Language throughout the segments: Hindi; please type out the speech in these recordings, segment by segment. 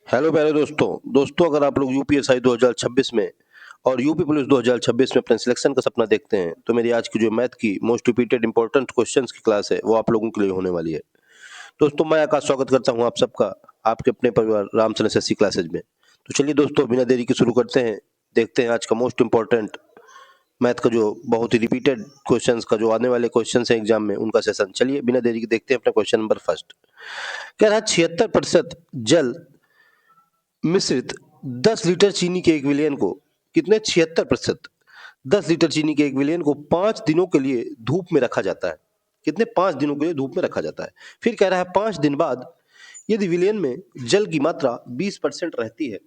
हेलो प्यारे दोस्तों अगर आप लोग यूपीएसआई 2026 में और यूपी पुलिस 2026 में अपने सिलेक्शन का सपना देखते हैं तो मेरी आज की जो मैथ की मोस्ट रिपीटेड इंपॉर्टेंट क्वेश्चंस की क्लास है वो आप लोगों के लिए होने वाली है। दोस्तों मैं आकाश स्वागत करता हूं आप सबका आपके अपने परिवार रामचंद्र एसएससी क्लासेज में। तो चलिए दोस्तों बिना देरी के शुरू करते हैं, देखते हैं आज का मोस्ट इंपॉर्टेंट मैथ का जो बहुत ही रिपीटेड क्वेश्चंस का जो आने वाले क्वेश्चंस हैं एग्जाम में उनका सेशन। चलिए बिना देरी के देखते हैं अपना क्वेश्चन नंबर फर्स्ट। कह रहा है 76% जल मिश्रित 10 लीटर चीनी के एक विलयन को कितने 76% 10 लीटर चीनी के एक विलयन को 5 दिनों के लिए धूप में रखा जाता है। कितने 5 दिनों के लिए धूप में रखा जाता है। फिर कह रहा है 5 दिन बाद यदि विलयन में जल की मात्रा 20% रहती है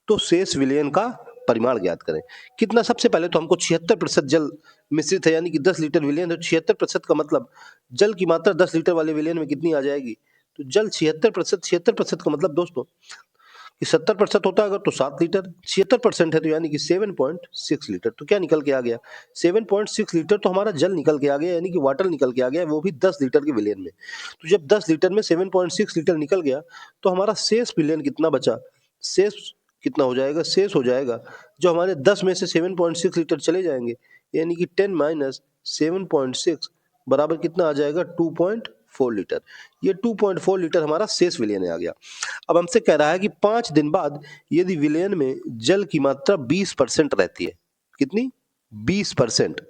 तो शेष विलयन का परिमाण ज्ञात करें। कितना, सबसे पहले तो हमको 76% जल मिश्रित है यानी कि 10 लीटर विलयन है। 76% का मतलब जल की मात्रा 10 लीटर वाले विलयन में कितनी आ जाएगी, तो जल 76% का मतलब दोस्तों कि 70% होता है अगर तो 7 लीटर, 76% है तो यानी कि 7.6 लीटर। तो क्या निकल के आ गया, 7.6 लीटर तो हमारा जल निकल के आ गया यानी कि वाटर निकल के आ गया, वो भी 10 लीटर के विलयन में। तो जब 10 लीटर में 7.6 लीटर निकल गया तो हमारा शेष विलयन कितना बचा, शेष कितना हो जाएगा, शेष हो जाएगा जो हमारे 10 में से 7.6 लीटर चले जाएंगे यानी कि 10 माइनस 7.6 बराबर कितना आ जाएगा 2.4 लीटर। ये 2.4 लीटर हमारा शेष विलयन आ गया। अब हमसे कह रहा है कि 5 दिन बाद यदि विलयन में जल की मात्रा 20% रहती है, कितनी 20%,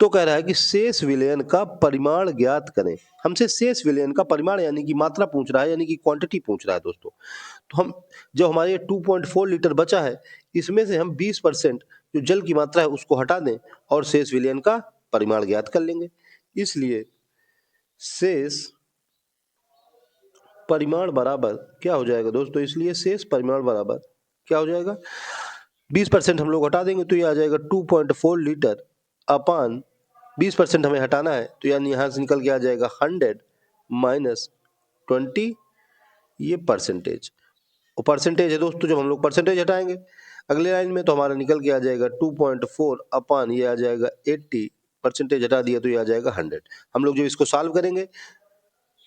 तो कह रहा है कि शेष विलयन का परिमाण ज्ञात करें। हमसे शेष विलयन का परिमाण यानी कि मात्रा पूछ रहा है यानी कि क्वांटिटी पूछ रहा है दोस्तों। तो हम जो हमारे 2.4 लीटर बचा है इसमें से हम 20% जो जल की मात्रा है उसको हटा दें और शेष विलयन का परिमाण ज्ञात कर लेंगे। इसलिए शेष परिमाण बराबर क्या हो जाएगा दोस्तों, इसलिए शेष परिमाण बराबर क्या हो जाएगा, 20% हम लोग हटा देंगे तो ये आ जाएगा 2.4 लीटर अपान 20% हमें हटाना है तो यानी यहाँ से निकल के आ जाएगा 100 माइनस 20, ये परसेंटेज। और परसेंटेज है दोस्तों, जब हम लोग परसेंटेज हटाएंगे अगले लाइन में तो हमारा निकल के आ जाएगा 2.4 अपान ये आ जाएगा 80, परसेंटेज हटा दिया तो ये आ जाएगा 100। हम लोग जब इसको सॉल्व करेंगे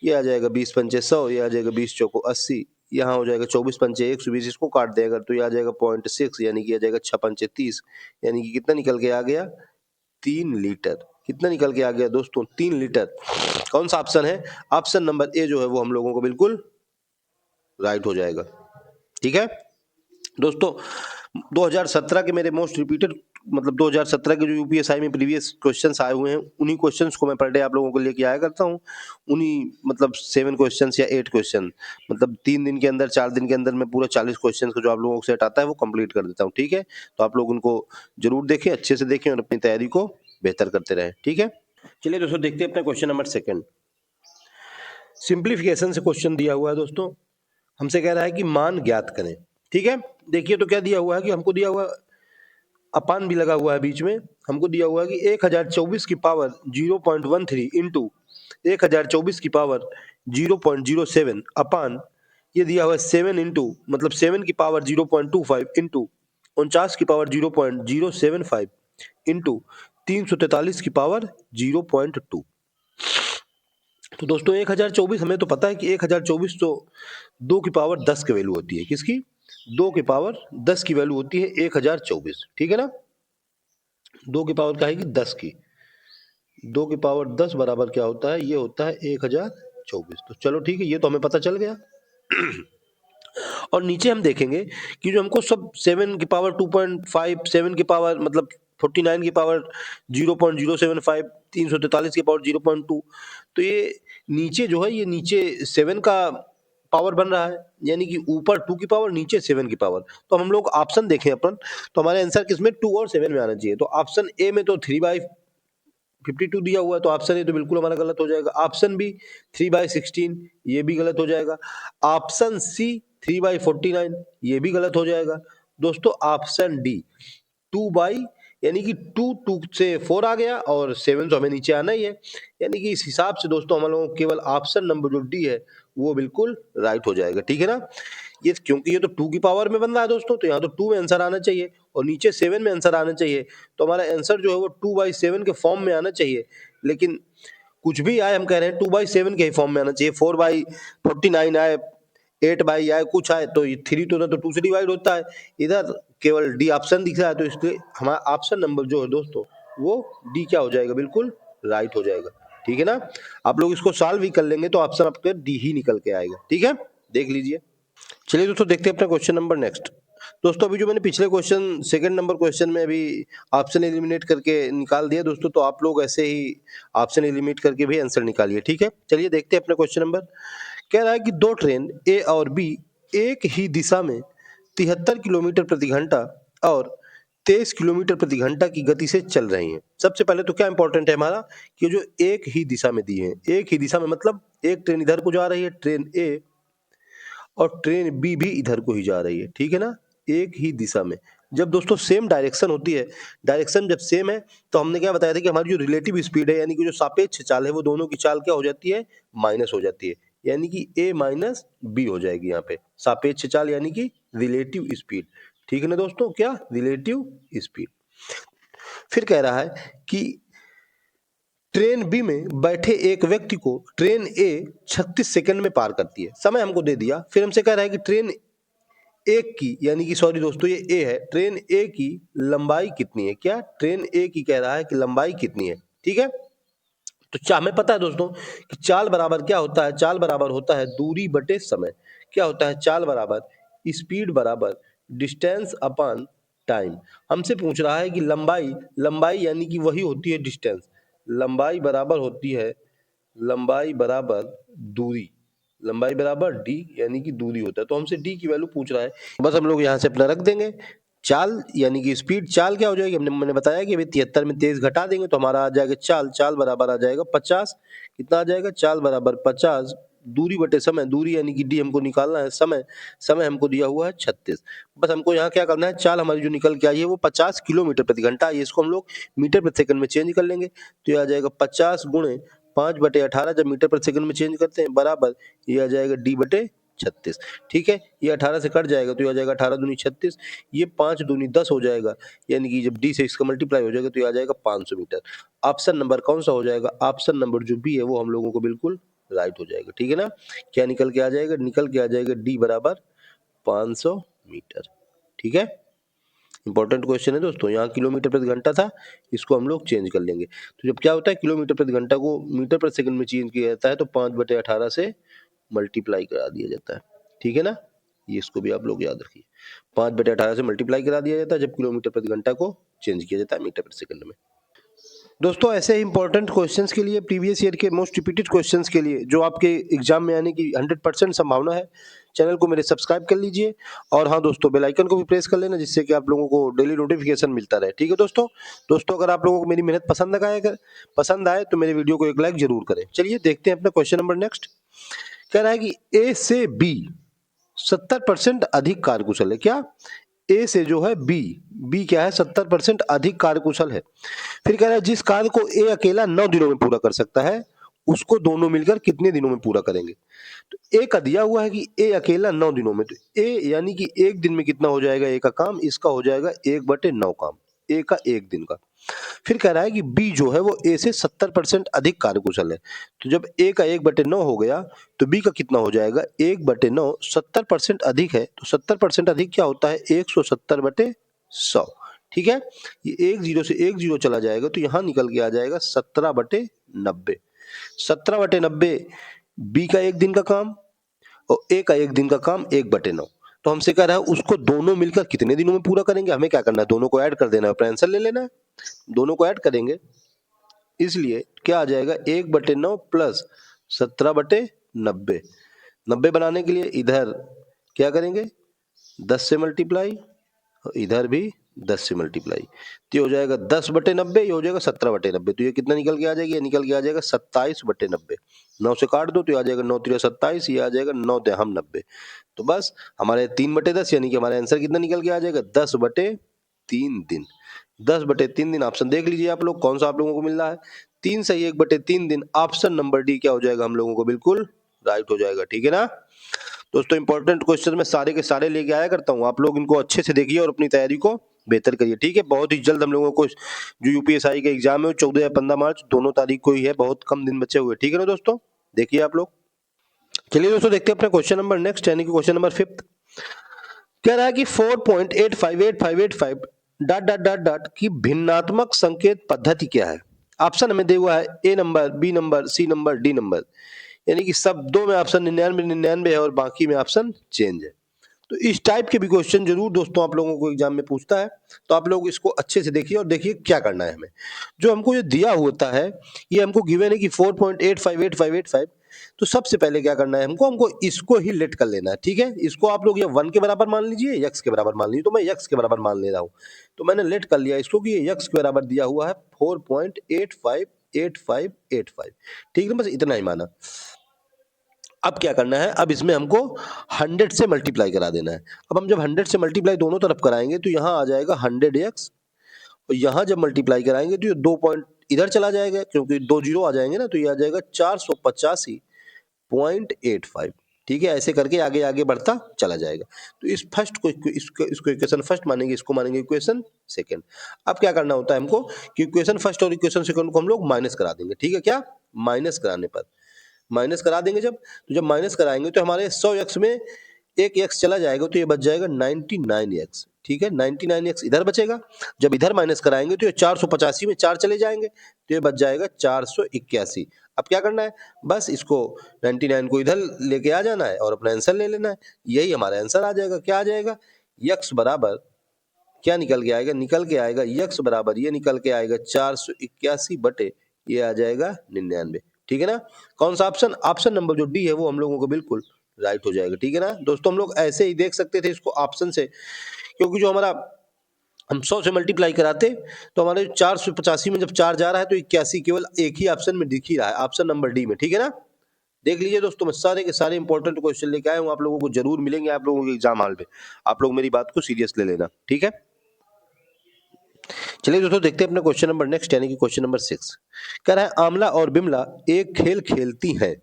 ये आ जाएगा 20 पंचे 100, ये आ जाएगा 20 चौको 80, यहाँ हो जाएगा 24 पंचे 120, इसको काट देगा तो ये आ जाएगा 0.6 यानी कि आ जाएगा 6 पंचे 30, यानी कि कितना निकल के आ गया 3 लीटर। कितना निकल के आ गया दोस्तों 3 लीटर। कौन सा ऑप्शन है, ऑप्शन नंबर ए जो है वो हम लोगों को बिल्कुल राइट हो जाएगा। ठीक है दोस्तों, 2017 के मेरे मोस्ट रिपीटेड मतलब 2017 के जो यूपीएसआई में प्रीवियस क्वेश्चंस आए हुए हैं उन्हीं क्वेश्चंस को मैं पर डे आप लोगों को लेके आया करता हूं। उन्हीं मतलब 7 क्वेश्चंस या 8 क्वेश्चन मतलब 3 दिन के अंदर 4 दिन के अंदर मैं पूरा 40 क्वेश्चंस को जो आप लोगों को सेट आता है वो कंप्लीट कर देता हूं। ठीक है, तो आप लोग उनको जरूर देखें, अच्छे से देखें और अपनी तैयारी को बेहतर करते रहें। ठीक है, चलिए दोस्तों देखते हैं अपना क्वेश्चन नंबर सेकंड। सिंप्लीफिकेशन से क्वेश्चन दिया हुआ है दोस्तों, हमसे कह रहा है कि मान ज्ञात करें। ठीक है, देखिए तो क्या दिया हुआ है कि हमको दिया हुआ अपान भी लगा हुआ है बीच में, हमको दिया हुआ है कि 1024 की पावर 0.13 इंटू 1024 की पावर 0.07 अपान ये दिया हुआ है 7 इंटू मतलब 7 की पावर 0.25 इंटू 49 की पावर 0.075 इंटू 343 की पावर 0.2। तो दोस्तों 1024 हमें तो पता है कि 1024 तो 2 की पावर 10 की वैल्यू होती है, किसकी 2 की पावर 10 की वैल्यू होती है 1024। ठीक है ना, 2 की पावर क्या है कि 10 की, 2 की पावर 10 बराबर क्या होता है, ये होता है 1024। तो चलो ठीक है, ये तो हमें पता चल गया। और नीचे हम देखेंगे कि जो हमको सब 7 की पावर 2.5, 7 की पावर मतलब 49 की पावर 0.075, 343 की पावर 0.2, तो ये नीचे जो है ये नीचे 7 का पावर बन रहा है यानी कि ऊपर 2 की पावर नीचे 7 की पावर। तो हम लोग ऑप्शन देखें अपन तो हमारे आंसर किसमें 2 और 7 में आना चाहिए। तो ऑप्शन ए में तो 3/52 दिया हुआ है तो ऑप्शन ए तो बिल्कुल हमारा गलत हो जाएगा। ऑप्शन बी 3/16 ये भी गलत हो जाएगा। ऑप्शन सी 3/49 ये भी गलत हो जाएगा। दोस्तों ऑप्शन डी 2 यानी कि 2 से 4 आ गया और 7 तो हमें नीचे आना ही है, यानी कि इस हिसाब से दोस्तों हम लोगों को केवल ऑप्शन नंबर जो डी है वो बिल्कुल राइट हो जाएगा। ठीक है ना, ये क्योंकि ये तो 2 की पावर में बन रहा है दोस्तों तो यहाँ तो 2 में आंसर आना चाहिए और नीचे 7 में आंसर आना चाहिए, तो हमारा आंसर जो है वो 2/7 के फॉर्म में आना चाहिए। लेकिन कुछ भी आए हम कह रहे हैं 2/7 के ही फॉर्म में आना चाहिए, 4/49 आए, 8 बाई आए कुछ आए तो ये 3 तो ना तो 2 से डिवाइड होता है, इधर केवल डी ऑप्शन दिख रहा है, तो इसलिए हमारा ऑप्शन नंबर जो है दोस्तों वो डी क्या हो जाएगा, बिल्कुल राइट हो जाएगा। ठीक है ना, आप लोग इसको सॉल्व भी कर लेंगे तो ऑप्शन आपके डी ही निकल के आएगा। ठीक है, देख लीजिए। चलिए दोस्तों देखते हैं अपना क्वेश्चन नंबर नेक्स्ट। दोस्तों अभी जो मैंने पिछले क्वेश्चन सेकंड नंबर क्वेश्चन में अभी ऑप्शन एलिमिनेट करके निकाल दिया दोस्तों, तो आप लोग ऐसे ही ऑप्शन एलिमिनेट करके भी आंसर निकालिए। ठीक है, चलिए देखते हैं अपना क्वेश्चन नंबर। कह रहा है कि दो ट्रेन ए और बी एक ही दिशा में 73 किलोमीटर प्रति घंटा और 23 किलोमीटर प्रति घंटा की गति से चल रही हैं। सबसे पहले तो क्या इंपॉर्टेंट है हमारा कि जो एक ही दिशा में दिए हैं, एक ही दिशा में मतलब एक ट्रेन इधर को जा रही है ट्रेन ए, और ट्रेन बी भी इधर को ही जा रही है। ठीक है ना, एक ही दिशा में। जब दोस्तों सेम डायरेक्शन होती है, डायरेक्शन जब सेम है तो हमने क्या बताया था कि हमारी जो रिलेटिव स्पीड है यानी कि जो सापेक्ष चाल है वो दोनों की चाल क्या हो जाती है, माइनस हो जाती है, यानी कि ए माइनस बी हो जाएगी यहाँ पे सापेक्ष चाल यानी कि रिलेटिव स्पीड। ठीक है ना दोस्तों, क्या रिलेटिव स्पीड। फिर कह रहा है कि ट्रेन बी में बैठे एक व्यक्ति को ट्रेन ए 36 सेकंड में पार करती है, समय हमको दे दिया। फिर हमसे कह रहा है कि ट्रेन एक की यानी कि सॉरी दोस्तों ये ए है, ट्रेन ए की लंबाई कितनी है, क्या ट्रेन ए की कह रहा है कि लंबाई कितनी है। ठीक है, तो हमें पता है दोस्तों कि चाल बराबर क्या होता है, चाल बराबर होता है दूरी बटे समय। क्या होता है, चाल बराबर स्पीड बराबर डिस्टेंस अपॉन टाइम। हमसे पूछ रहा है कि लंबाई, लंबाई यानी कि वही होती है डिस्टेंस, लंबाई बराबर होती है, लंबाई बराबर दूरी, लंबाई बराबर डी यानी कि दूरी होता है। तो हमसे डी की वैल्यू पूछ रहा है, बस हम लोग यहाँ से अपना रख देंगे। चाल यानी कि स्पीड, चाल क्या हो जाएगी, मैंने बताया कि अभी 73 में 23 घटा देंगे तो हमारा आ जाएगा चाल, चाल बराबर आ जाएगा 50। कितना आ जाएगा, चाल बराबर 50, दूरी बटे समय, दूरी यानी कि डी हमको निकालना है, समय, समय हमको दिया हुआ है 36। बस हमको यहाँ क्या करना है, चाल हमारी जो निकल के आई है वो 50 किलोमीटर प्रति घंटा है, इसको हम लोग मीटर प्रति सेकंड में चेंज कर लेंगे तो ये आ जाएगा 50 गुणे 5/18, जब मीटर प्रति सेकंड में चेंज करते हैं बराबर ये आ जाएगा डी बटे 36। ठीक है, ये 18 से कट जाएगा तो ये आ जाएगा 18 दूनी 36, ये 5 दूनी 10 हो जाएगा, यानी कि जब डी से इसका मल्टीप्लाई हो जाएगा तो ये आ जाएगा 500 मीटर। ऑप्शन नंबर कौन सा हो जाएगा, ऑप्शन नंबर जो बी है वो हम लोगों को बिल्कुल राइट हो जाएगा। ठीक है ना, क्या निकल के आ जाएगा, निकल के आ जाएगा डी बराबर 500 मीटर। ठीक है, इंपॉर्टेंट क्वेश्चन है दोस्तों, यहाँ किलोमीटर प्रति घंटा था, इसको हम लोग चेंज कर लेंगे। तो जब क्या होता है किलोमीटर प्रति घंटा को मीटर प्रति सेकंड में चेंज किया जाता है तो 5/18 से मल्टीप्लाई करा दिया जाता है। ठीक है ना, ये इसको भी आप लोग याद रखिए, 5/18 से मल्टीप्लाई करा दिया जाता है जब किलोमीटर प्रति घंटा को चेंज किया जाता है मीटर प्रति सेकंड में। दोस्तों ऐसे ही इंपॉर्टेंट क्वेश्चंस के लिए, प्रीवियस ईयर के मोस्ट रिपीटेड क्वेश्चंस के लिए जो आपके एग्जाम में आने की 100% संभावना है, चैनल को मेरे सब्सक्राइब कर लीजिए और हाँ दोस्तों बेल आइकन को भी प्रेस कर लेना जिससे कि आप लोगों को डेली नोटिफिकेशन मिलता रहे। ठीक है दोस्तों अगर आप लोगों को मेरी मेहनत पसंद आए तो मेरे वीडियो को एक लाइक जरूर करें। चलिए देखते हैं अपना क्वेश्चन नंबर नेक्स्ट। कह रहा है कि ए से बी 70% अधिक कार्यकुशल है, क्या ए से जो है बी क्या है 70% अधिक कार्यकुशल है। फिर कह रहा है जिस कार्य को ए अकेला 9 दिनों में पूरा कर सकता है उसको दोनों मिलकर कितने दिनों में पूरा करेंगे। तो ए का दिया हुआ है कि ए अकेला 9 दिनों में, तो ए यानी कि एक दिन में कितना हो जाएगा ए का काम, इसका हो जाएगा 1/9 काम, ए का एक दिन का। फिर कह रहा है कि बी जो है वो ए से 70% अधिक कार्यकुशल है, तो जब ए का 1/9 हो गया तो बी का कितना हो जाएगा 1/9, 70% अधिक है तो 70% अधिक क्या होता है 170/100। ठीक है, ये एक जीरो से एक जीरो चला जाएगा तो यहाँ निकल के आ जाएगा 17/90। 17/90 बी का एक दिन का काम और ए का एक दिन का काम 1/9। तो हमसे कह रहा है उसको दोनों मिलकर कितने दिनों में पूरा करेंगे, हमें क्या करना है दोनों को ऐड कर देना है, अपना आंसर ले लेना है। दोनों को ऐड करेंगे इसलिए क्या आ जाएगा 1/9 प्लस 17/90। 90 बनाने के लिए इधर क्या करेंगे 10 से मल्टीप्लाई और इधर भी 10 से मल्टीप्लाई, तो ये हो जाएगा 10/90, ये हो जाएगा 17/90, तो ये कितना निकल के आ जाएगा, ये निकल के आ जाएगा 27/90। 9 से काट दो तो ये आ जाएगा 9 3 27, ये आ जाएगा 9 9 90। तो बस हमारे 3/10 यानी कि हमारा आंसर कितना निकल के आ जाएगा 10/3 दिन। 10/3 दिन ऑप्शन देख लीजिए आप लोग कौन सा आप लोगों को मिल रहा है, 3 सही 1/3 दिन, ऑप्शन नंबर डी क्या हो जाएगा हम लोगों को बिल्कुल राइट हो जाएगा। ठीक है ना दोस्तों, इंपॉर्टेंट क्वेश्चन मैं सारे के सारे लेके आया करता हूँ, आप लोग इनको अच्छे से देखिए और अपनी तैयारी को बेहतर करिए। ठीक है, बहुत ही जल्द हम लोगों को जो यूपीएसआई का एग्जाम है वो 14 या 15 मार्च दोनों तारीख को ही है, बहुत कम दिन बचे हुए। ठीक है ना दोस्तों, देखिए आप लोग। चलिए दोस्तों देखते हैं अपना क्वेश्चन नंबर नेक्स्ट, यानी कि क्वेश्चन नंबर 5th। कह रहा है कि 4.858585 डॉट डॉट डॉट डॉट की भिन्नात्मक संकेत पद्धति क्या है। ऑप्शन हमें दिया हुआ है A number, B number, C number, D number, यानी कि सब दो में ऑप्शन 99 है और बाकी में ऑप्शन चेंज है। तो इस टाइप के भी क्वेश्चन जरूर दोस्तों आप लोगों को एग्जाम में पूछता है, तो आप लोग इसको अच्छे से देखिए और देखिए क्या करना है हमें। जो हमको ये दिया होता है, ये हमको गिवन है कि 4.858585, तो सबसे पहले क्या करना है हमको इसको ही लेट कर लेना है। ठीक है, इसको आप लोग ये 1 के बराबर मान लीजिए, x के बराबर मान लीजिए। तो मैं x के बराबर मान ले रहा हूँ, तो मैंने लेट कर लिया इसको कि ये x के बराबर दिया हुआ है 4.858585। ठीक है, बस इतना ही माना। अब क्या करना है, अब इसमें हमको 100 से मल्टीप्लाई करा देना है। अब हम जब 100 से मल्टीप्लाई दोनों तरफ कराएंगे तो यहाँ आ जाएगा 100x, और यहाँ जब मल्टीप्लाई कराएंगे तो ये 2 पॉइंट इधर चला जाएगा, क्योंकि 2 जीरो आ जाएंगे ना, तो ये आ जाएगा 485.85। ठीक है, ऐसे करके आगे आगे बढ़ता चला जाएगा। तो इस फर्स्ट को इसको इक्वेशन फर्स्ट मानेंगे, इसको मानेंगे इक्वेशन सेकंड। अब क्या करना होता है हमको कि इक्वेशन फर्स्ट और इक्वेशन सेकंड को हम लोग माइनस करा देंगे। ठीक है, क्या माइनस कराने पर माइनस करा देंगे जब, तो जब माइनस कराएंगे तो हमारे 100x में एक x चला जाएगा, तो ये बच जाएगा 99x। ठीक है, 99x इधर बचेगा। जब इधर माइनस कराएंगे तो ये 485 में 4 चले जाएंगे, तो ये बच जाएगा 481। अब क्या करना है, बस इसको 99 को इधर लेके आ जाना है और अपना आंसर ले लेना है। यही हमारा आंसर आ जाएगा। क्या आ जाएगा, x बराबर क्या निकल के आएगा, निकल के आएगा x बराबर ये निकल के आएगा 481 बटे ये आ जाएगा 99। ठीक है ना, कौन सा ऑप्शन, ऑप्शन नंबर जो डी है वो हम लोगों को बिल्कुल राइट हो जाएगा। ठीक है ना दोस्तों, हम लोग ऐसे ही देख सकते थे इसको ऑप्शन से, क्योंकि जो हमारा हम 100 से मल्टीप्लाई कराते तो हमारे 485 में जब 4 जा रहा है तो 81 केवल एक ही ऑप्शन में दिख ही रहा है, ऑप्शन नंबर डी में। ठीक है ना, देख लीजिए दोस्तों, मैं सारे के सारे इंपॉर्टेंट क्वेश्चन लेके आया हूँ, आप लोगों को जरूर मिलेंगे आप लोगों के एग्जाम हॉल पे। आप लोग मेरी बात को सीरियस ले लेना। ठीक है, चलिए दोस्तों देखते हैं अपना क्वेश्चन नंबर नेक्स्ट, यानी कि क्वेश्चन नंबर 6। कह रहा है आमला और बिमला एक खेल खेलती हैं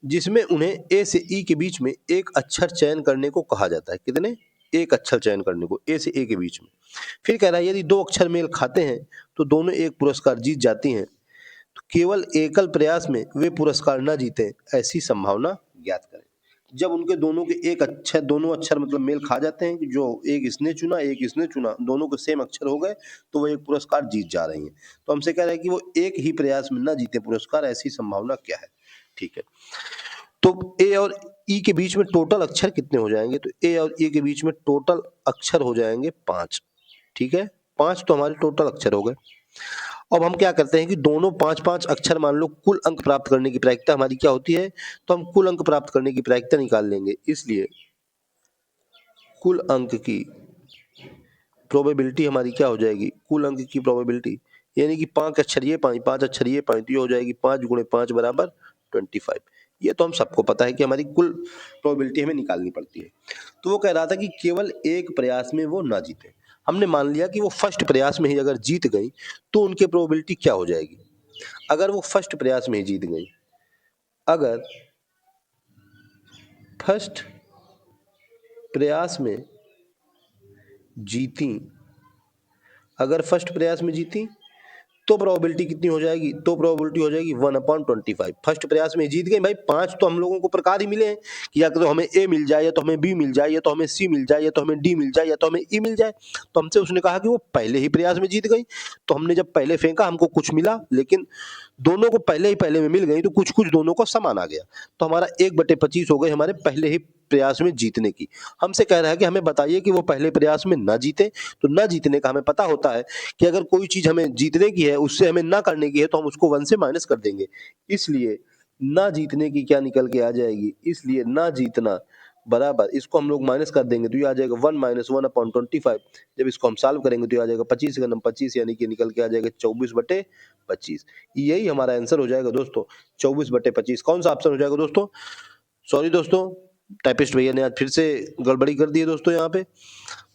जिसमें उन्हें ए से ई के बीच में एक अक्षर चयन करने को कहा जाता है। कितने, एक अक्षर चयन करने को ए से ए के बीच में। फिर कह रहा है यदि दो अक्षर मेल खाते हैं तो दोनों एक पुरस्कार जीत जाती हैं, तो केवल एकल प्रयास में वे पुरस्कार न जीते ऐसी संभावना ज्ञात करें। जब उनके दोनों के एक अक्षर, दोनों अक्षर मतलब मेल खा जाते हैं, कि जो एक इसने चुना एक इसने चुना, दोनों के सेम अक्षर हो गए, तो वो एक पुरस्कार जीत जा रही हैं। तो हमसे कह रहा है कि वो एक ही प्रयास में न जीते पुरस्कार, ऐसी संभावना क्या है। ठीक है, तो ए और ई के बीच में टोटल अक्षर कितने हो जाएंगे, तो ए और ई के बीच में टोटल अक्षर हो जाएंगे 5। ठीक है, 5 तो हमारे टोटल अक्षर हो गए। अब हम क्या करते हैं कि दोनों 5-5 अक्षर मान लो, कुल अंक प्राप्त करने की प्रायिकता हमारी क्या होती है, तो हम कुल अंक प्राप्त करने की प्रायिकता निकाल लेंगे। इसलिए कुल अंक की प्रोबेबिलिटी हमारी क्या हो जाएगी, कुल अंक की प्रोबेबिलिटी, यानी कि 5 अक्षर ये 5, 5 अक्षर ये 5, तो ये हो जाएगी 5 गुणे 5 बराबर 25। ये तो हम सबको पता है कि हमारी कुल प्रोबेबिलिटी हमें निकालनी पड़ती है। तो वो कह रहा था कि केवल एक प्रयास में वो ना जीते। हमने मान लिया कि वो फर्स्ट प्रयास में ही अगर जीत गई तो उनकी प्रोबेबिलिटी क्या हो जाएगी। अगर वो फर्स्ट प्रयास में ही जीत गई, अगर फर्स्ट प्रयास में जीती, अगर फर्स्ट प्रयास में जीती तो प्रोबेबिलिटी कितनी हो जाएगी, तो प्रोबेबिलिटी हो जाएगी 1/25। फर्स्ट प्रयास में जीत गए भाई। 5 तो हम लोगों को प्रकार ही मिले हैं कि या तो हमें ए मिल जाए, या तो हमें बी मिल जाए, या तो हमें सी मिल जाए, या तो हमें डी मिल जाए, या तो हमें ई मिल जाए। तो हमसे उसने कहा कि वो पहले ही प्रयास में जीत गई, तो हमने जब पहले फेंका हमको कुछ मिला, लेकिन दोनों को पहले ही पहले में मिल गई, तो कुछ कुछ दोनों को समान आ गया, तो हमारा 1/25 हो गई हमारे पहले ही प्रयास में जीतने की। हमसे कह रहा है कि हमें बताइए कि वो पहले प्रयास में ना जीते। तो ना जीतने का हमें पता होता है कि अगर कोई चीज हमें जीतने की है, उससे हमें ना करने की है, तो हम उसको 1 से माइनस कर देंगे। इसलिए ना जीतने की क्या निकल के आ जाएगी, इसलिए ना जीतना बराबर, इसको हम लोग माइनस कर देंगे तो ये आ जाएगा 1 - 1/25। जब इसको हम सॉल्व करेंगे तो ये आ जाएगा 25 का 25, यानी कि निकल के आ जाएगा 24/25। यही हमारा आंसर हो जाएगा दोस्तों, 24/25। कौन सा ऑप्शन हो जाएगा दोस्तों, सॉरी दोस्तों, टाइपिस्ट भैया ने आज फिर से गड़बड़ी कर दी है दोस्तों यहाँ पे।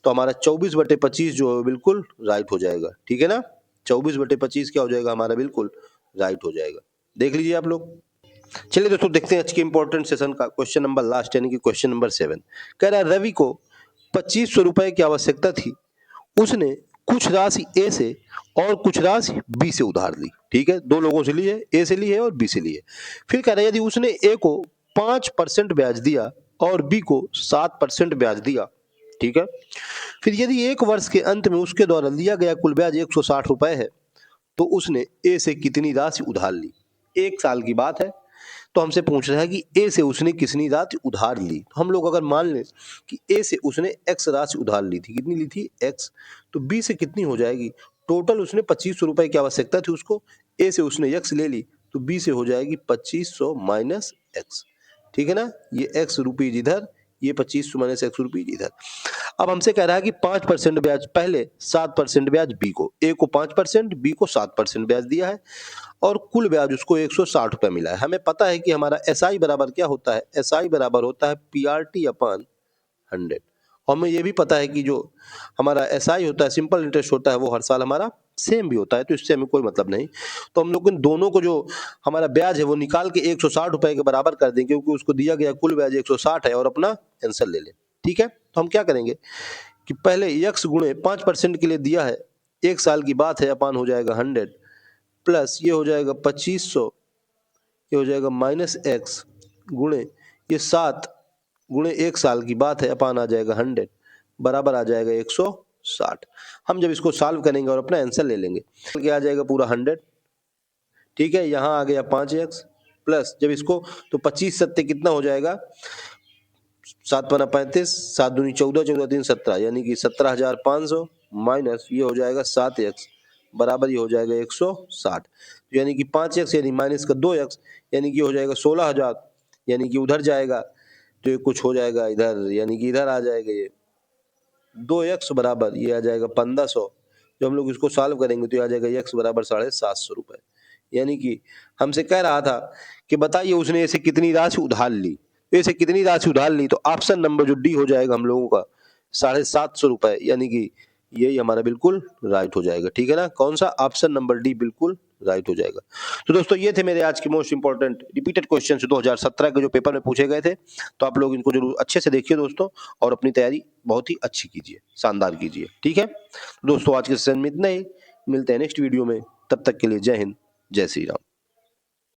तो हमारा 24/25 जो है बिल्कुल राइट हो जाएगा। ठीक है ना, 24/25 क्या हो जाएगा हमारा, बिल्कुल राइट हो जाएगा। देख लीजिए आप लोग। चलिए दोस्तों देखते हैं आज के इंपॉर्टेंट सेशन का क्वेश्चन नंबर लास्ट, यानी कि क्वेश्चन नंबर 7। कह रहा है रवि को 2500 रुपए की आवश्यकता थी, उसने कुछ राशि ए से और कुछ राशि बी से उधार ली। ठीक है, दो लोगों से ली है, ए से ली है और बी से ली है। फिर कह रहा है यदि उसने ए को 5% ब्याज दिया और बी को 7% ब्याज दिया, ठीक है। फिर यदि 1 वर्ष के अंत में उसके द्वारा लिया गया कुल ब्याज 160 रुपए है, तो उसने ए से कितनी राशि उधार ली? 1 साल की बात है, तो हमसे पूछ रहा है कि ए से उसने कितनी राशि उधार ली। तो हम लोग अगर मान लें कि ए से उसने एक्स राशि उधार ली थी, कितनी ली थी? एक्स। तो बी से कितनी हो जाएगी? टोटल उसने 2500 रुपए की आवश्यकता थी उसको, ए से उसने एक्स ले ली, तो बी से हो जाएगी 2500 माइनस एक्स, ठीक है ना। ये एक्स रुपीज इधर, ये 2500 माइनस एक्स रुपीज इधर। अब हमसे कह रहा है कि 5% ब्याज पहले, 7% ब्याज बी को, ए को 5%, बी को 7% ब्याज दिया है और कुल ब्याज उसको 160 रुपये मिला है। हमें पता है कि हमारा एसआई बराबर क्या होता है? एसआई बराबर होता है पीआरटी अपॉन 100। और हमें ये भी पता है कि जो हमारा एसआई होता है, सिंपल इंटरेस्ट होता है, वो हर साल हमारा सेम भी होता है, तो इससे हमें कोई मतलब नहीं। तो हम लोग इन दोनों को जो हमारा ब्याज है वो निकाल के 160 रुपए के बराबर कर देंगे, क्योंकि उसको दिया गया कुल ब्याज 160 है और अपना आंसर ले लें, ठीक है। तो हम क्या करेंगे कि पहले x गुणे 5% के लिए दिया है, 1 साल की बात है, अपान हो जाएगा 100 प्लस ये हो जाएगा 2500, ये हो जाएगा माइनस एक्स गुणे ये 7 गुणे 1 साल की बात है, अपान आ जाएगा 100 बराबर आ जाएगा 160। हम जब इसको सॉल्व करेंगे और अपना आंसर ले लेंगे, क्या आ जाएगा पूरा 100, ठीक है। यहाँ आ गया 5x प्लस जब इसको, तो 25 सत्ते कितना हो जाएगा? 7 पन्ना 35, 7 दूनी 14, 14 तीन 17, यानी कि 17,500 माइनस ये हो जाएगा 7x बराबर ये हो जाएगा 160। तो यानी कि 5x यानी माइनस का 2x, यानी कि हो जाएगा 16,000, यानी कि उधर जाएगा तो ये कुछ हो जाएगा इधर, यानी कि इधर आ जाएगा ये 2x बराबर ये आ जाएगा 1500। जब हम लोग इसको सॉल्व करेंगे तो ये आ जाएगा x बराबर 750 रुपये। यानी कि हमसे कह रहा था कि बताइए उसने ऐसे कितनी राशि उधार ली, ऐसे कितनी राशि उधार ली, तो ऑप्शन नंबर जो डी हो जाएगा हम लोगों का 750 रुपए, यानी कि यही हमारा बिल्कुल राइट हो जाएगा, ठीक है ना। कौन सा? ऑप्शन नंबर डी बिल्कुल राइट हो जाएगा। तो दोस्तों ये थे मेरे आज के मोस्ट इंपॉर्टेंट रिपीटेड क्वेश्चन 2017 के जो पेपर में पूछे गए थे। तो आप लोग इनको जरूर अच्छे से देखिए दोस्तों, और अपनी तैयारी बहुत ही अच्छी कीजिए, शानदार कीजिए, ठीक है। दोस्तों आज के सेशन में इतना ही, मिलते हैं नेक्स्ट वीडियो में, तब तक के लिए जय हिंद, जय श्री राम।